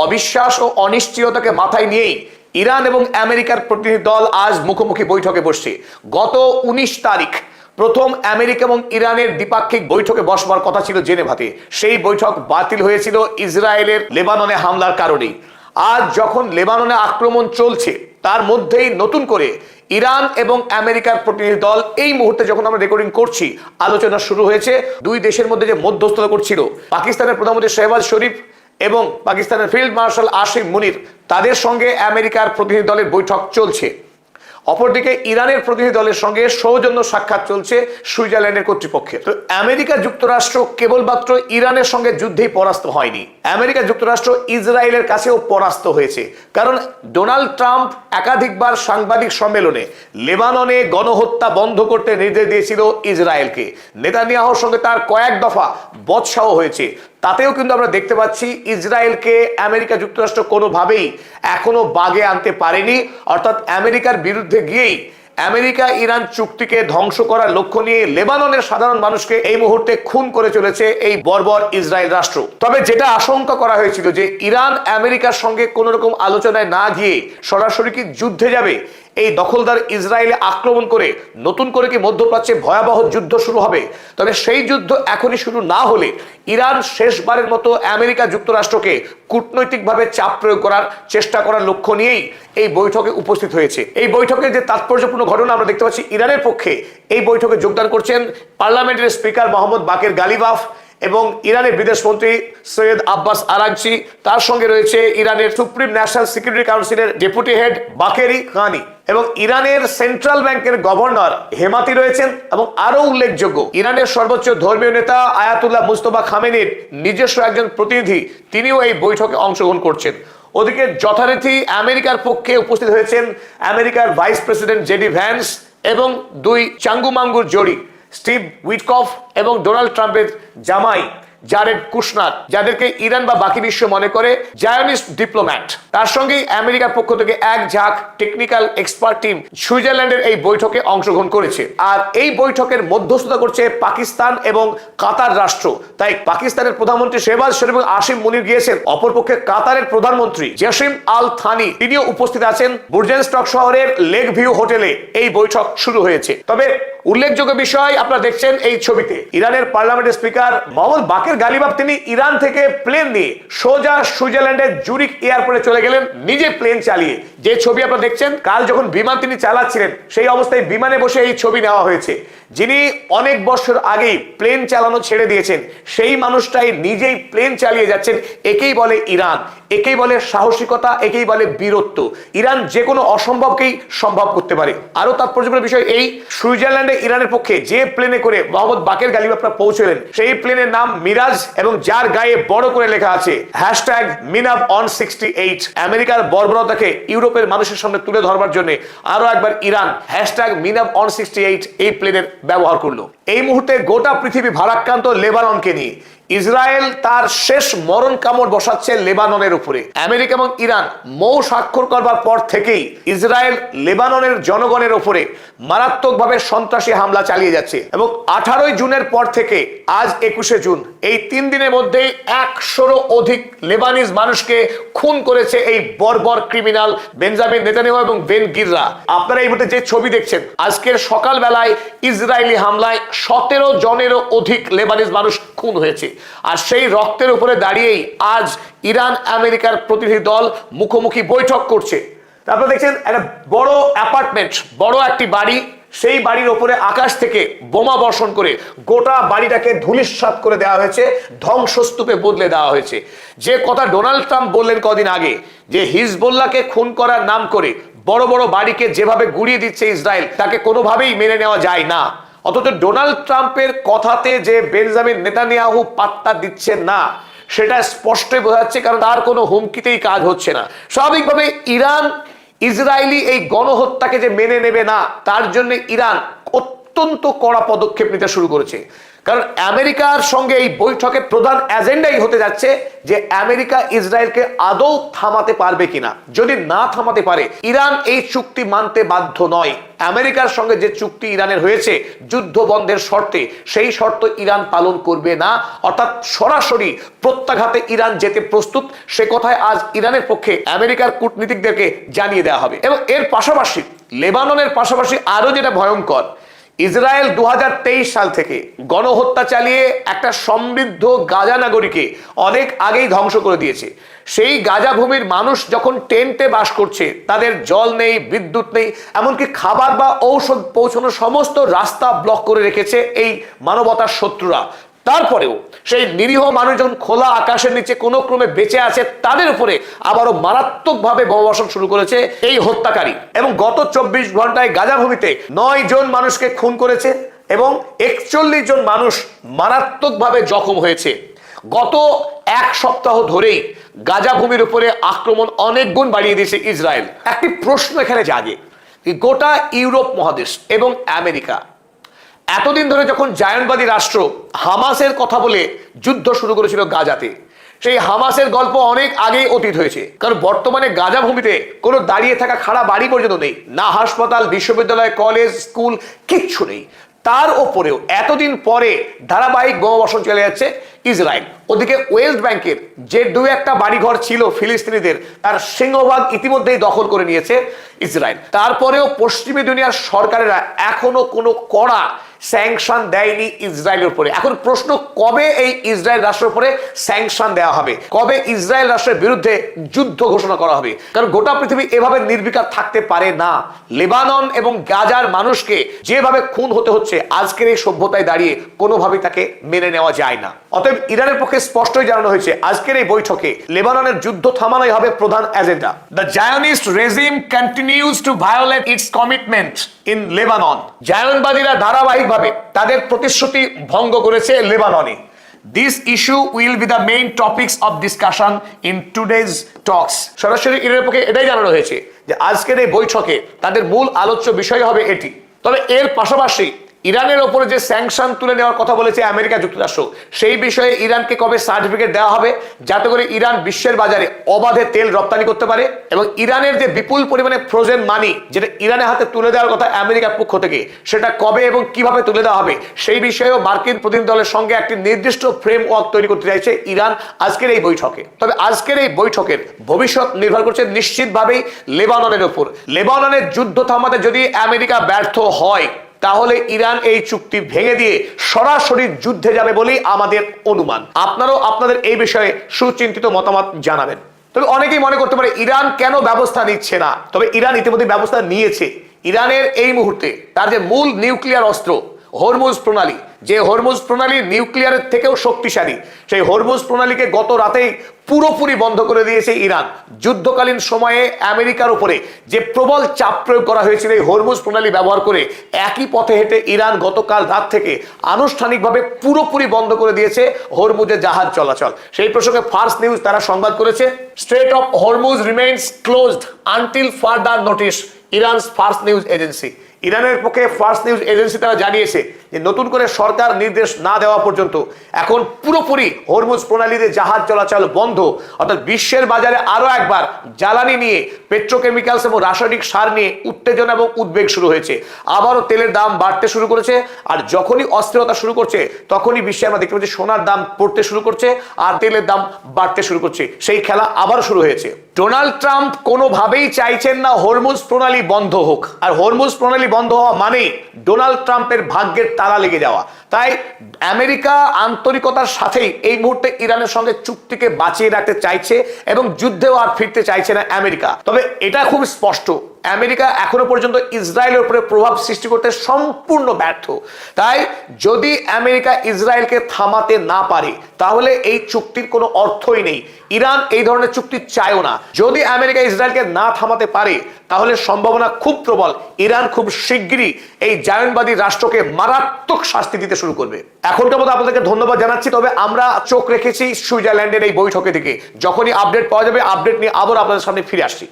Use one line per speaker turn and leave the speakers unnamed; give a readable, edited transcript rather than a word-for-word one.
অবিশ্বাস ও অনিশ্চয়তাকে মাথায় নিয়েই ইরান এবং আমেরিকার প্রতিনিধি দল আজ মুখোমুখি বৈঠকে বসছে। গত 19 তারিখ প্রথম আমেরিকা এবং ইরানের দ্বিপাক্ষিক বৈঠকে বসবার কথা ছিল জেনেভাতে। সেই বৈঠক বাতিল হয়েছিল ইসরায়েলের লেবাননে হামলার কারণেই। আজ যখন লেবাননে আক্রমণ চলছে তার মধ্যেই নতুন করে ইরান এবং আমেরিকার প্রতিনিধি দল এই মুহূর্তে যখন আমরা রেকর্ডিং করছি আলোচনা শুরু হয়েছে। দুই দেশের মধ্যে যে মধ্যস্থতা করছিল পাকিস্তানের প্রধানমন্ত্রী শেহবাজ শরীফ এবং পাকিস্তানের ফিল্ড মার্শাল আসিফ মুনির, তাদের সঙ্গে আমেরিকার প্রতিনিধি দলের বৈঠক চলছে। অপরদিকে ইরানের প্রতিনিধি দলের সঙ্গে সৌজন্য সাক্ষাৎ চলছে সুইজারল্যান্ডের কর্তৃপক্ষের। তো আমেরিকা যুক্তরাষ্ট্র কেবলমাত্র ইরানের সঙ্গে যুদ্ধেই পরাস্ত হয়নি, আমেরিকা যুক্তরাষ্ট্র ইসরায়েলের কাছেও পরাস্ত হয়েছে। কারণ ডোনাল্ড ট্রাম্প একাধিকবার সাংবাদিক সম্মেলনে লেবাননে গণহত্যা বন্ধ করতে নির্দেশ দিয়েছিল ইসরায়েলকে। নেতানিয়াহুর সঙ্গে তার কয়েক দফা বচসাও হয়েছে। তাতেও কিন্তু আমরা দেখতে পাচ্ছি ইসরায়েলকে আমেরিকা যুক্তরাষ্ট্র কোনোভাবেই এখনো বাগে আনতে পারেনি। অর্থাৎ আমেরিকার বিরুদ্ধে গিয়েই আমেরিকা ইরান চুক্তিকে ধ্বংস করার লক্ষ্য নিয়ে লেবাননের সাধারণ মানুষকে এই মুহূর্তে খুন করে চলেছে এই বর্বর ইসরায়েল রাষ্ট্র। তবে যেটা আশঙ্কা করা হয়েছিল যে ইরান আমেরিকার সঙ্গে কোনো রকম আলোচনায় না গিয়ে সরাসরি কি যুদ্ধে যাবে, এই দখলদার ইসরায়েলে আক্রমণ করে নতুন করে কি মধ্যপ্রাচ্যে ভয়াবহ যুদ্ধ শুরু হবে। তবে সেই যুদ্ধ এখনই শুরু না হলে ইরান শেষবারের মতো আমেরিকা যুক্তরাষ্ট্রকে কূটনৈতিকভাবে চাপ প্রয়োগ করার চেষ্টা করার লক্ষ্য নিয়েই এই বৈঠকে উপস্থিত হয়েছে। এই বৈঠকে যে তাৎপর্যপূর্ণ ঘটনা আমরা দেখতে পাচ্ছি, ইরানের পক্ষে এই বৈঠকে যোগদান করছেন পার্লামেন্টের স্পিকার মোহাম্মদ বাকের গালিবাফ এবং ইরানের বিদেশমন্ত্রী সৈয়দ আব্বাস আরাগচি। তার সঙ্গে রয়েছে ইরানের সুপ্রিম ন্যাশনাল সিকিউরিটি কাউন্সিলের ডেপুটি হেড বাকেরি খানি এবং ইরানের সেন্ট্রাল ব্যাংকের গভর্নর হেমাতি রয়েছেন। এবং আরো উল্লেখযোগ্য, ইরানের সর্বোচ্চ ধর্মীয় নেতা আয়াতুল্লাহ মুস্তফা খামেনির নিজস্ব একজন প্রতিনিধি, তিনিও এই বৈঠকে অংশগ্রহণ করছেন। ওদিকে যথারীতি আমেরিকার পক্ষে উপস্থিত হয়েছেন আমেরিকার ভাইস প্রেসিডেন্ট জেডি ভ্যান্স এবং দুই চাঙ্গুমাঙ্গুর জড়ি স্টিভ উইটকফ এবং ডোনাল্ড ট্রাম্পের জামাই জারেড কুশনার, যাদেরকে ইরান বা বাকি বিশ্ব মনে করে জায়নিস্ট ডিপ্লোম্যাট। তার সঙ্গেই আমেরিকার পক্ষ থেকে এক ঝাঁক টেকনিক্যাল এক্সপার্ট টিম সুইজারল্যান্ডের এই বৈঠকে অংশগ্রহণ করেছে। আর এই বৈঠকের মধ্যস্থতা করছে পাকিস্তান এবং কাতার রাষ্ট্র। তাই পাকিস্তানের প্রধানমন্ত্রী শেহবাজ শরীফ এবং আসিফ মুনির গিয়েছেন, অপরপক্ষে কাতারের প্রধানমন্ত্রী জসিম আল থানি তিনিও উপস্থিত আছেন। বুর্জেনস্টক শহরের লেক ভিউ হোটেলে এই বৈঠক শুরু হয়েছে। তবে উল্লেখযোগ্য বিষয় আপনারা দেখছেন এই ছবিতে, ইরানের পার্লামেন্টের স্পিকার মোহাম্মদ বাকের গালিবাফ তিনি ইরান থেকে প্লেন নিয়ে সোজা সুইজারল্যান্ডের জুরিক এয়ারপোর্টে চলে গেলেন নিজে প্লেন চালিয়ে। যে ছবি আপনারা দেখছেন, কাল যখন বিমান তিনি চালাচ্ছিলেন সেই অবস্থায় বিমানে বসে এই ছবি নেওয়া হয়েছে। যিনি অনেক বছর আগেই প্লেন চালানো ছেড়ে দিয়েছেন সেই মানুষটাই নিজেই প্লেন চালিয়ে যাচ্ছেন। একেই বলে ইরান, একেই বলে সাহসিকতা, একেই বলে বীরত্ব। ইরান যে কোনো অসম্ভবকেই সম্ভব করতে পারে। আরো তাৎপর্যপূর্ণ বিষয় এই, সুইজারল্যান্ডে ইরানের পক্ষে যে প্লেনে করে মোহাম্মদ বাকের গালিবাফরা পৌঁছলেন সেই প্লেনের নাম মিরাজ এবং যার গায়ে বড় করে লেখা আছে #মিনাব-on68। আমেরিকার বর্বরতাকে ইউরোপের মানুষের সামনে তুলে ধরবার জন্য আরো একবার ইরান #মিনাব-on68 এই প্লেনের ব্যবহার করলো। এই মুহূর্তে গোটা পৃথিবী ভারাক্রান্ত লেবাননকে নিয়ে। ইসরায়েল তার শেষ মরণ কামড় বসাচ্ছে লেবাননের উপরে। আমেরিকা এবং ইরান মৌ স্বাক্ষর করবার পর থেকেই ইসরায়েল লেবাননের জনগণের উপরে মারাত্মকভাবে সন্ত্রাসী হামলা চালিয়ে যাচ্ছে এবং 18 জুনের পর থেকে আজ 21 জুন এই 3 দিনের মধ্যে 100রও অধিক লেবানিজ মানুষকে খুন করেছে এই বর্বর ক্রিমিনাল বেঞ্জামিন নেতানিয়াহু এবং বেন গিররা। আপনারা এই মুহূর্তে যে ছবি দেখছেন, আজকের সকাল বেলায় ইসরায়েলি হামলায় 17 জনেরও অধিক লেবানিজ মানুষ খুন হয়েছে। আর সেই রক্তের উপরে দাঁড়িয়েই আজ ইরান আমেরিকার প্রতিনিধি দল মুখোমুখি বৈঠক করছে। তারপর দেখছেন একটা বড় অ্যাপার্টমেন্ট, বড় একটি বাড়ি, সেই বাড়ির উপরে আকাশ থেকে বোমা বর্ষণ করে গোটা বাড়িটাকে ধূলিসাৎ করে দেওয়া হয়েছে, ধ্বংসস্তূপে বদলে দেওয়া হয়েছে। যে কথা ডোনাল্ড ট্রাম্প বললেন কদিন আগে যে হিজবুল্লাহকে খুন করার নাম করে বড় বড় বাড়িকে যেভাবে গুড়িয়ে দিচ্ছে ইসরায়েল, তাকে কোনোভাবেই মেনে নেওয়া যায় না। অথচ ডোনাল্ড ট্রাম্পের কথাতে যে বেঞ্জামিন নেতানিয়াহু পাত্তা দিচ্ছেন না সেটা স্পষ্টই বোঝা যাচ্ছে, কারণ তার কোনো হুমকিতেই কাজ হচ্ছে না। স্বাভাবিকভাবে ইরান ইসরায়েলি এই গণহত্যাকে যে মেনে নেবে না, তার জন্য ইরান অত্যন্ত কড়া পদক্ষেপ নিতে শুরু করেছে। কারণ আমেরিকার সঙ্গে এই বৈঠকের প্রধান এজেন্ডাই হতে যাচ্ছে যে আমেরিকা ইসরায়েলকে আদৌ থামাতে পারবে কিনা। যদি না থামাতে পারে ইরান এই চুক্তি মানতে বাধ্য নয়। আমেরিকার সঙ্গে যে চুক্তি ইরানের হয়েছে যুদ্ধ বন্ধের শর্তে, সেই শর্ত ইরান পালন করবে না, অর্থাৎ সরাসরি প্রত্যাঘাতে ইরান যেতে প্রস্তুত, সে কথায় আজ ইরানের পক্ষে আমেরিকার কূটনীতিকদেরকে জানিয়ে দেওয়া হবে। এবং এর পাশাপাশি লেবাননের পাশাপাশি আরো যেটা ভয়ঙ্কর, ইসরায়েল 2023 সাল থেকে গণহত্যা চালিয়ে একটা সমৃদ্ধ গাজা নগরীকে অনেক আগেই ধ্বংস করে দিয়েছে। সেই গাজা ভূমির মানুষ যখন টেন্টে বাস করছে, তাদের জল নেই, বিদ্যুৎ নেই, এমনকি খাবার বা ঔষধ পৌঁছানোর সমস্ত রাস্তা ব্লক করে রেখেছে এই মানবতার শত্রুরা। তারপরেও সেই নিরীহ মানুষ যখন খোলা আকাশের নিচে কোনো ক্রমে বেঁচে আছে, তাদের উপরে আবারও মারাত্মকভাবে বোমাবর্ষণ শুরু করেছে এই হত্যাকারী। এবং গত 24 ঘন্টায় গাজা ভূমিতে 9 জন মানুষকে খুন করেছে এবং 41 জন মানুষ মারাত্মকভাবে জখম হয়েছে। গত এক সপ্তাহ ধরেই গাজা ভূমির উপরে আক্রমণ অনেক গুণ বাড়িয়ে দিয়েছে ইসরায়েল। একটি প্রশ্ন এখানে জাগে, গোটা ইউরোপ মহাদেশ এবং আমেরিকা এতদিন ধরে যখন জায়নবাদী রাষ্ট্র হামাসের কথা বলে যুদ্ধ শুরু করেছিল গাজাতে, সেই হামাসের গল্প অনেক আগেই অতীত হয়েছে। কারণ বর্তমানে গাজা ভূমিতে কোনো দাঁড়িয়ে থাকা খাড়া বাড়ি পর্যন্ত নেই, না হাসপাতাল, বিশ্ববিদ্যালয়, কলেজ, স্কুল, কিচ্ছু নেই। তার ওপরেও এতদিন পরে ধারাবাহিক বোমাবর্ষণ চলে যাচ্ছে ইসরায়েল। ওদিকে ওয়েস্ট ব্যাংকের যে 2-1টা বাড়িঘর ছিল ফিলিস্তিনিদের, তার সিংহভাগ ইতিমধ্যেই দখল করে নিয়েছে ইসরায়েল। তারপরেও পশ্চিমী দুনিয়ার সরকারেরা এখনো কোনো কড়া স্যাংশন দেয়নি ইসরায়েলের উপরে। এখন প্রশ্ন, কবে এই ইসরায়েল রাষ্ট্রের উপরে স্যাংশন দেওয়া হবে, কবে ইসরায়েল রাষ্ট্রের বিরুদ্ধে যুদ্ধ ঘোষণা করা হবে? কারণ গোটা পৃথিবী এভাবে নির্বিকার থাকতে পারে না। লেবানন এবং গাজার মানুষকে যেভাবে খুন হতে হচ্ছে আজকের এই সভ্যতায় দাঁড়িয়ে, কোনোভাবেই তাকে মেনে নেওয়া যায় না। অতএব ইরানের পক্ষে স্পষ্টই জানানো হয়েছে আজকের এই বৈঠকে লেবাননের যুদ্ধ থামানোই হবে প্রধান agenda. The Zionist regime continues to violate its commitment in Lebanon. জায়নবাদীরা ধারাবাহিকভাবে তাদের প্রতিশ্রুতি ভঙ্গ করেছে লেবাননে। This issue will be the main topics of discussion in today's talks. সরাসরি ইরানের পক্ষে এটাই জানানো হয়েছে যে আজকের এই বৈঠকে তাদের মূল আলোচ্য বিষয় হবে এটি। তবে এর পাশাপাশি ইরানের ওপরে যে স্যাংশন তুলে নেওয়ার কথা বলেছে আমেরিকা যুক্তরাষ্ট্র, সেই বিষয়ে ইরানকে কবে সার্টিফিকেট দেওয়া হবে যাতে করে ইরান বিশ্বের বাজারে অবাধে তেল রপ্তানি করতে পারে, এবং ইরানের যে বিপুল পরিমাণে ফ্রোজেন মানি যেটা ইরানের হাতে তুলে দেওয়ার কথা আমেরিকার পক্ষ থেকে, সেটা কবে এবং কিভাবে তুলে দেওয়া হবে সেই বিষয়েও মার্কিন প্রতিনিধি দলের সঙ্গে একটি নির্দিষ্ট ফ্রেমওয়ার্ক তৈরি করতে চাইছে ইরান আজকের এই বৈঠকে। তবে আজকের এই বৈঠকের ভবিষ্যৎ নির্ভর করছে নিশ্চিতভাবেই লেবাননের উপর। লেবাননের যুদ্ধ থামাতে যদি আমেরিকা ব্যর্থ হয়, তাহলে ইরান এই চুক্তি ভেঙে দিয়ে সরাসরি যুদ্ধে যাবে বলেই আমাদের অনুমান। আপনারাও আপনাদের এই বিষয়ে সুচিন্তিত মতামত জানাবেন। তবে অনেকেই মনে করতে পারে ইরান কেন ব্যবস্থা নিচ্ছে না। তবে ইরান ইতিমধ্যে ব্যবস্থা নিয়েছে। ইরানের এই মুহূর্তে তার যে মূল নিউক্লিয়ার অস্ত্র হরমুজ প্রণালী, যে হরমুজ প্রণালী নিউক্লিয়ারের থেকেও শক্তিশালী, সেই হরমুজ প্রণালীকে গত রাতেই পুরোপুরি বন্ধ করে দিয়েছে ইরান। যুদ্ধকালীন সময়ে আমেরিকার উপরে যে প্রবল চাপ প্রয়োগ করা হয়েছিল এই হরমুজ প্রণালী ব্যবহার করে, একই পথে হেঁটে ইরান গতকাল রাত থেকে আনুষ্ঠানিকভাবে পুরোপুরি বন্ধ করে দিয়েছে হরমুজের জাহাজ চলাচল। সেই প্রসঙ্গে ফার্স নিউজ তারা সংবাদ করেছে, strait of Hormuz remains closed until further notice, Iran's Fars news agency. ইরানের পক্ষে ফার্স নিউজ এজেন্সি তারা জানিয়েছে যে নতুন করে সরকার নির্দেশ না দেওয়া পর্যন্ত এখন পুরোপুরি হরমুজ প্রণালীতে জাহাজ চলাচল বন্ধ। অর্থাৎ বিশ্বের বাজারে আরো একবার জ্বালানি নিয়ে, পেট্রোকেমিক্যালস এবং রাসায়নিক সার নিয়ে উত্তেজনা এবং উদ্বেগ শুরু হয়েছে। আবারও তেলের দাম বাড়তে শুরু করেছে, আর যখনই অস্থিরতা শুরু করছে তখনই বিশ্বে আমরা দেখতে পাচ্ছি সোনার দাম পড়তে শুরু করছে আর তেলের দাম বাড়তে শুরু করছে। সেই খেলা আবার শুরু হয়েছে। ডোনাল্ড ট্রাম্প কোনোভাবেই চাইছেন না হরমুজ প্রণালী বন্ধ হোক, আর হরমুজ প্রণালী বন্ধ হওয়া মানেই ডোনাল্ড ট্রাম্পের ভাগ্যের তালা লেগে যাওয়া। তাই আমেরিকা আন্তরিকতার সাথেই এই মুহূর্তে ইরানের সঙ্গে চুক্তিকে বাঁচিয়ে রাখতে চাইছে এবং যুদ্ধেও আর ফিরতে চাইছে না আমেরিকা। তবে এটা খুব স্পষ্ট, আমেরিকা এখনো পর্যন্ত ইসরায়েলের উপরে প্রভাব সৃষ্টি করতে সম্পূর্ণ ব্যর্থ। তাই যদি আমেরিকা ইসরায়েলকে থামাতে না পারে, তাহলে এই চুক্তির কোনো অর্থই নেই। ইরান এই ধরনের চুক্তি চায়ও না। যদি আমেরিকা ইসরায়েলকে না থামাতে পারে, তাহলে সম্ভাবনা খুব প্রবল ইরান খুব শিগগিরই এই জায়নবাদী রাষ্ট্রকে মারাত্মক শাস্তি দিতে শুরু করবে। এখনকার মতো আপনাদেরকে ধন্যবাদ জানাচ্ছি। তবে আমরা চোখ রেখেছি সুইজারল্যান্ডের এই বৈঠকের দিকে। যখনই আপডেট পাওয়া যাবে, আপডেট নিয়ে আবার আপনাদের সামনে ফিরে আসছি।